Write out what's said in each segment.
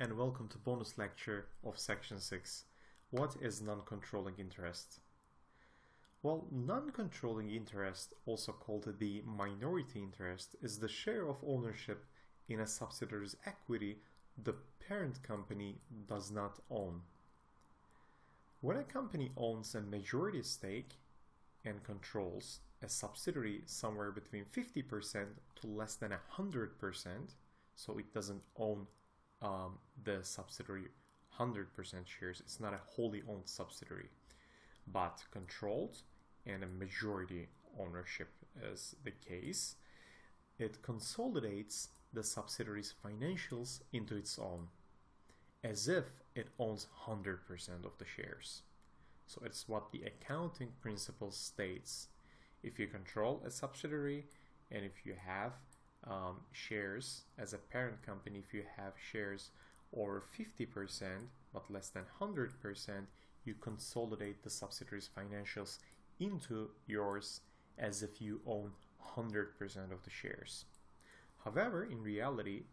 and welcome to bonus lecture of section 6. What is non-controlling interest? Well, non-controlling interest, also called the minority interest, is the share of ownership in a subsidiary's equity the parent company does not own. When a company owns a majority stake and controls a subsidiary somewhere between 50% to less than 100%, so it doesn't own the subsidiary 100% shares, it's not a wholly owned subsidiary, but controlled and a majority ownership is the case, it consolidates the subsidiary's financials into its own, as if it owns 100% of the shares. So it's what the accounting principle states. If you control a subsidiary and if you have shares as a parent company, if you have shares over 50% but less than 100%, you consolidate the subsidiary's financials into yours as if you own 100% of the shares. However, in reality,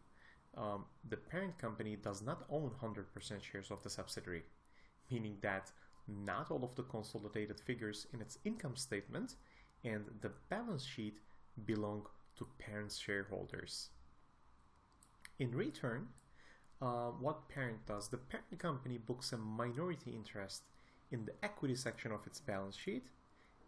the parent company does not own 100% shares of the subsidiary, meaning that not all of the consolidated figures in its income statement and the balance sheet belong to parent shareholders. In return, what parent does? The parent company books a minority interest in the equity section of its balance sheet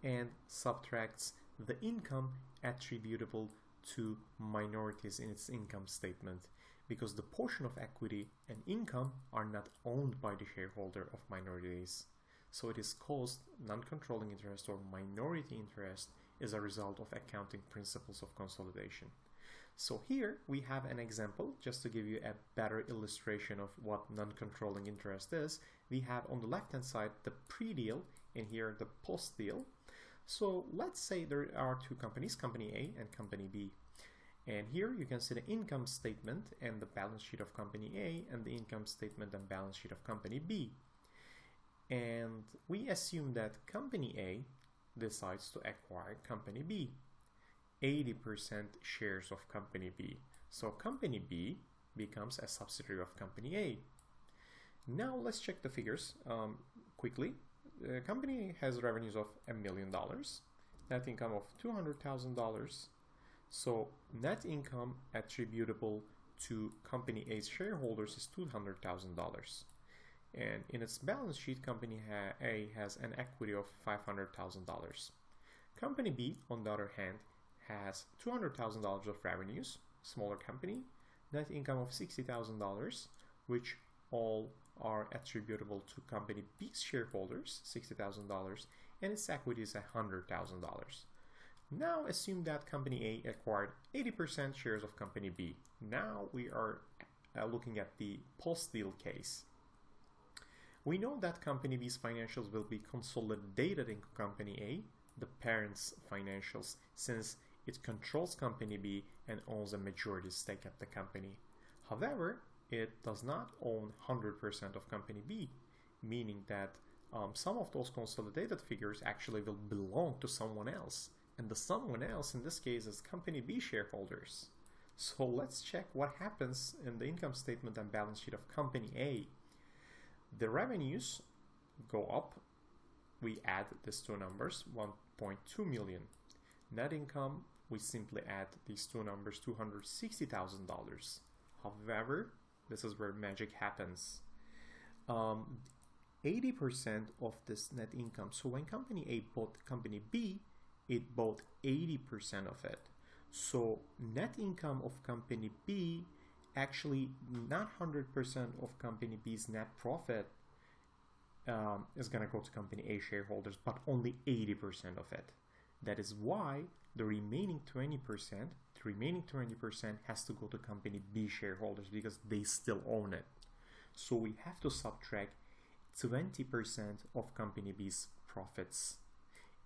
and subtracts the income attributable to minorities in its income statement, because the portion of equity and income are not owned by the shareholder of minorities. So it is called non-controlling interest or minority interest as a result of accounting principles of consolidation. So here we have an example just to give you a better illustration of what non-controlling interest is. We have on the left hand side the pre-deal and here the post-deal. So let's say there are two companies, company A and company B. And here you can see the income statement and the balance sheet of company A and the income statement and balance sheet of company B. And we assume that company A decides to acquire company B, 80% shares of company B. So company B becomes a subsidiary of company A. Now let's check the figures quickly. The company has revenues of $1 million, net income of $200,000. So net income attributable to company A's shareholders is $200,000. And in its balance sheet, company A has an equity of $500,000. Company B, on the other hand, has $200,000 of revenues, smaller company, net income of $60,000, which all are attributable to company B's shareholders, $60,000, and its equity is $100,000. Now assume that company A acquired 80% shares of company B. Now we are looking at the post-deal case. We know that company B's financials will be consolidated in company A, the parent's financials, since it controls company B and owns a majority stake at the company. However, it does not own 100% of company B, meaning that some of those consolidated figures actually will belong to someone else. And the someone else in this case is company B shareholders. So let's check what happens in the income statement and balance sheet of company A. The revenues go up. We add these two numbers, 1.2 million. Net income, we simply add these two numbers, $260,000. However, this is where magic happens. 80% of this net income, so when company A bought company B, it bought 80% of it. So net income of company B, actually not 100% of company B's net profit is going to go to company A shareholders, but only 80% of it. That is why the remaining 20% has to go to company B shareholders because they still own it. So we have to subtract 20% of company B's profits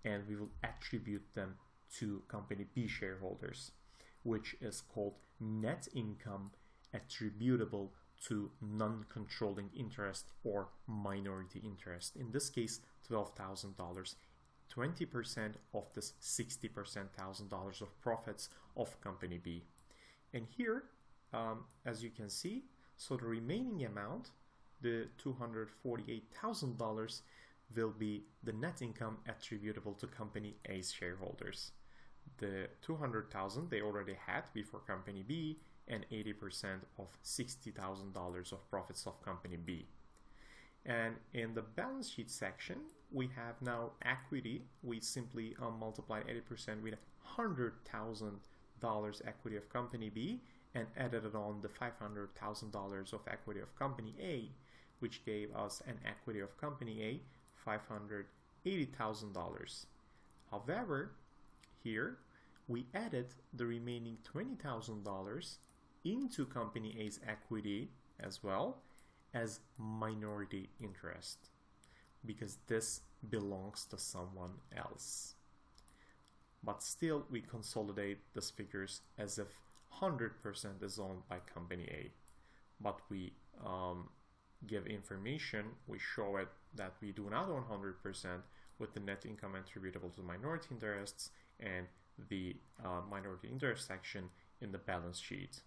and we will attribute them to company B shareholders, which is called net income attributable to non-controlling interest or minority interest. In this case, $12,000, 20% of this $60,000 of profits of company B. And here, as you can see, So the remaining amount, the $248,000, will be the net income attributable to company A's shareholders. The $200,000 they already had before company B, and 80% of $60,000 of profits of company B. And in the balance sheet section, we have now equity. We simply multiplied 80% with $100,000 equity of company B and added it on the $500,000 of equity of company A, which gave us an equity of company A $580,000. However, here we added the remaining $20,000 into company A's equity as well as minority interest, because this belongs to someone else. But still, we consolidate these figures as if 100% is owned by company A. But we give information, we show it that we do not own 100% with the net income attributable to minority interests and the minority interest section in the balance sheet.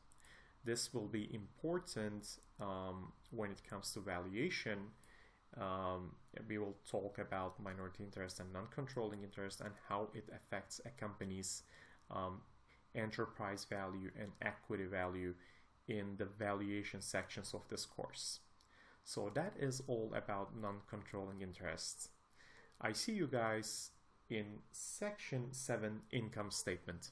This will be important when it comes to valuation. We will talk about minority interest and non-controlling interest and how it affects a company's enterprise value and equity value in the valuation sections of this course. So that is all about non-controlling interests. I see you guys in section 7, income statement.